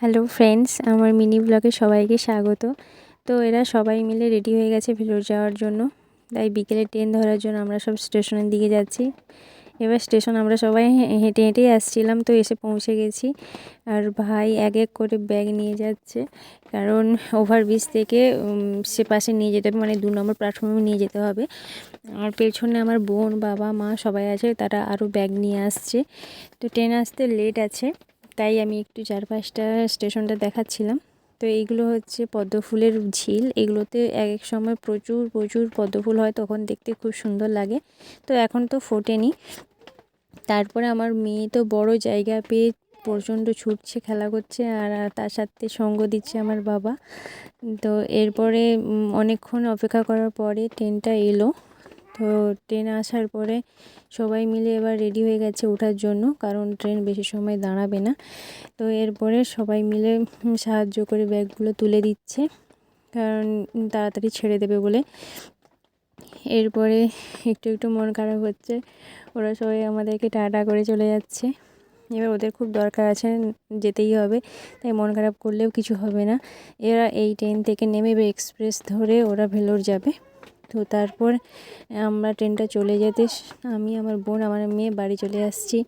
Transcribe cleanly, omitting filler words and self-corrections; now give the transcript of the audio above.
Hello friends, আমার mini ব্লগে সবাইকে স্বাগত। তো এরা সবাই মিলে রেডি হয়ে গেছে ভেলোর যাওয়ার জন্য। তাই বিকেলে ট্রেন ধরার জন্য আমরা সব স্টেশনের দিকে যাচ্ছি। এবার স্টেশন আমরা সবাই হেঁটে হেঁটেই আসছিলাম, তো এসে পৌঁছে গেছি। আর ভাই এক এক করে ব্যাগ নিয়ে যাচ্ছে, কারণ ওভারব্রিজ থেকে সে পাশে নিয়ে যেতে হবে, মানে 2 নম্বর প্ল্যাটফর্মে নিয়ে যেতে হবে। আর পেছনে আমার বোন, বাবা, মা সবাই আছে, তারা আরও ব্যাগ নিয়ে আসছে। তো ট্রেন আসতে লেট আছে, তাই আমি একটু 4-5টা স্টেশনটা দেখাচ্ছিলাম। তো এইগুলো হচ্ছে পদ্ম ফুলের ঝিল। এগুলোতে এক এক সময় প্রচুর প্রচুর পদ্ম ফুল হয়, তখন দেখতে খুব সুন্দর লাগে। তো এখন তো ফোটেনি। তারপরে আমার মেয়ে তো বড় জায়গা পেয়ে প্রচণ্ড ছুটছে, খেলা করছে, আর তার সাথে সঙ্গ দিচ্ছে আমার বাবা। তো এরপরে অনেকক্ষণ অপেক্ষা করার পরে ট্রেনটা এলো। তো ট্রেন আসার পরে সবাই মিলে এবার রেডি হয়ে গেছে ওঠার জন্য, কারণ ট্রেন বেশি সময় দাঁড়াবে না। তো এরপরে সবাই মিলে সাহায্য করে ব্যাগগুলো তুলে দিচ্ছে, কারণ তাড়াতাড়ি ছেড়ে দেবে বলে। এরপরে একটু একটু মন খারাপ হচ্ছে, ওরা সবাই আমাদেরকে টাটা করে চলে যাচ্ছে। এবার ওদের খুব দরকার আছে, যেতেই হবে, তাই মন খারাপ করলেও কিছু হবে না। এরা এই ট্রেন থেকে নেমে এক্সপ্রেস ধরে ওরা ভেলোর যাবে। তো তারপর আমরা ট্রেনটা চলে যেতে আমি, আমার বোন, আমার মেয়ে বাড়ি চলে আসছি।